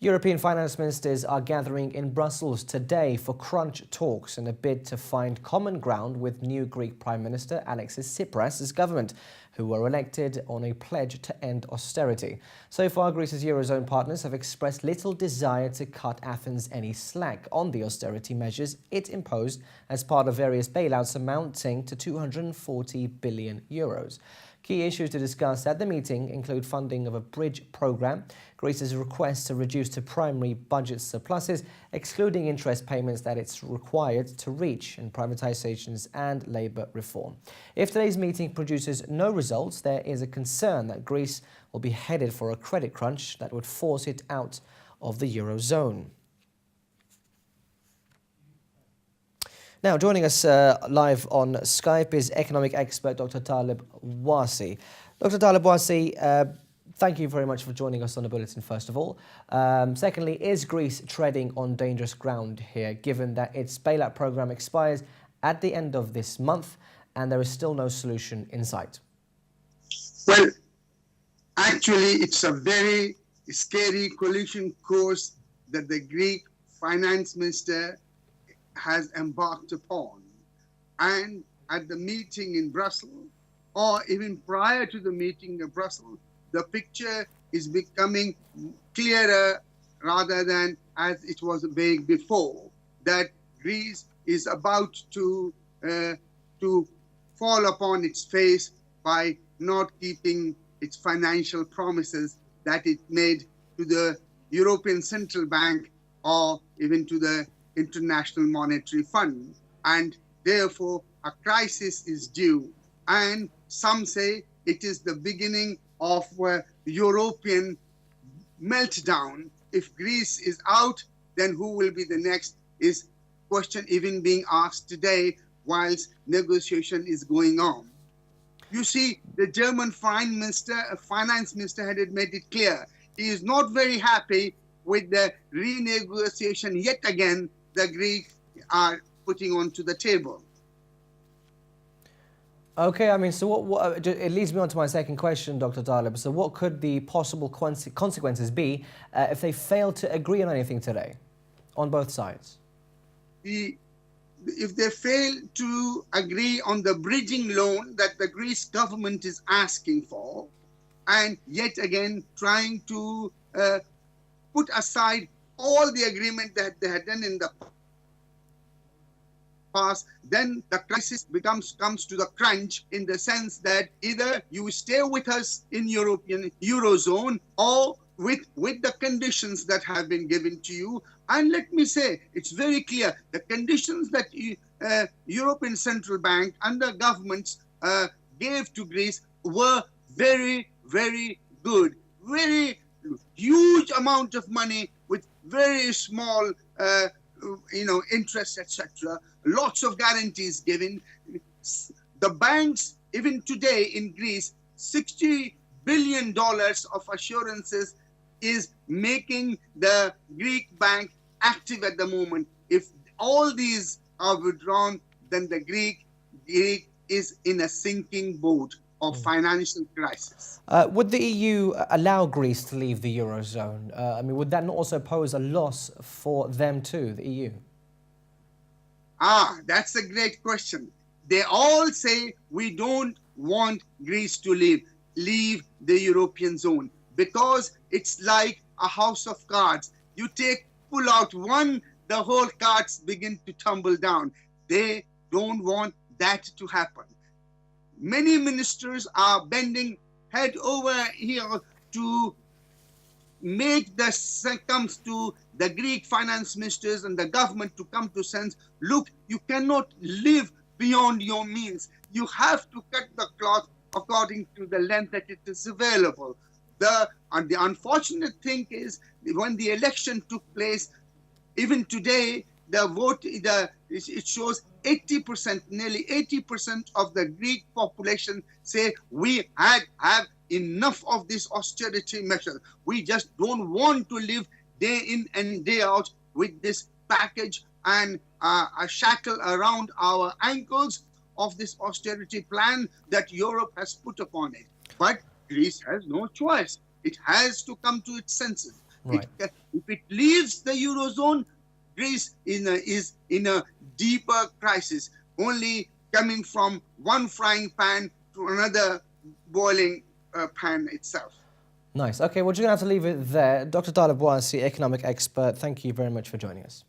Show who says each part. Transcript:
Speaker 1: European finance ministers are gathering in Brussels today for crunch talks in a bid to find common ground with new Greek Prime Minister Alexis Tsipras' government, who were elected on a pledge to end austerity. So far, Greece's Eurozone partners have expressed little desire to cut Athens any slack on the austerity measures it imposed as part of various bailouts amounting to €240 billion. Key issues to discuss at the meeting include funding of a bridge programme, Greece's request to reduce to primary budget surpluses, excluding interest payments that it's required to reach, and privatisations and labour reform. If today's meeting produces no results, there is a concern that Greece will be headed for a credit crunch that would force it out of the Eurozone. Now, joining us live on Skype is economic expert Dr Talib Warsi. Dr Talib Warsi, thank you very much for joining us on the bulletin, first of all. Secondly, is Greece treading on dangerous ground here, given that its bailout programme expires at the end of this month and there is still no solution in sight?
Speaker 2: Well, actually, it's a very scary collision course that the Greek finance minister has embarked upon. And at the meeting in Brussels, or even prior to the meeting in Brussels, the picture is becoming clearer rather than as it was vague before, that Greece is about to fall upon its face by not keeping its financial promises that it made to the European Central Bank or even to the International Monetary Fund, and therefore a crisis is due. And some say it is the beginning of European meltdown. If Greece is out, then who will be the next is question even being asked today whilst negotiation is going on. You see, the German finance minister had made it clear he is not very happy with the renegotiation yet again the Greeks are putting onto the table.
Speaker 1: Okay, I mean, so it leads me on to my second question, Dr. Talib. So what could the possible consequences be if they fail to agree on anything today, on both sides?
Speaker 2: If they fail to agree on the bridging loan that the Greece government is asking for, and yet again trying to put aside all the agreement that they had done in the past, then the crisis comes to the crunch in the sense that either you stay with us in Eurozone or with the conditions that have been given to you. And let me say, it's very clear, the conditions that European Central Bank and the governments gave to Greece were very, very good. Very huge amount of money with very small, interest, etc. Lots of guarantees given. The banks, even today in Greece, $60 billion of assurances is making the Greek bank active at the moment. If all these are withdrawn, then the Greek is in a sinking boat of financial crisis.
Speaker 1: Would the EU allow Greece to leave the Eurozone? I mean, would that not also pose a loss for them too, the EU?
Speaker 2: That's a great question. They all say we don't want Greece to leave the European zone because it's like a house of cards. You pull out one, the whole cards begin to tumble down. They don't want that to happen. Many ministers are bending head over here to make comes to the Greek finance ministers and the government to come to sense, look, you cannot live beyond your means. You have to cut the cloth according to the length that it is available. The unfortunate thing is when the election took place, even today, the vote, it shows 80%, nearly 80% of the Greek population say we have enough of this austerity measure. We just don't want to live day in and day out with this package and a shackle around our ankles of this austerity plan that Europe has put upon it. But Greece has no choice. It has to come to its senses.
Speaker 1: Right.
Speaker 2: If it leaves the Eurozone, Greece is in a deeper crisis, only coming from one frying pan to another boiling pan itself.
Speaker 1: Nice. Okay, we're just going to have to leave it there. Dr. Talib Warsi, economic expert, thank you very much for joining us.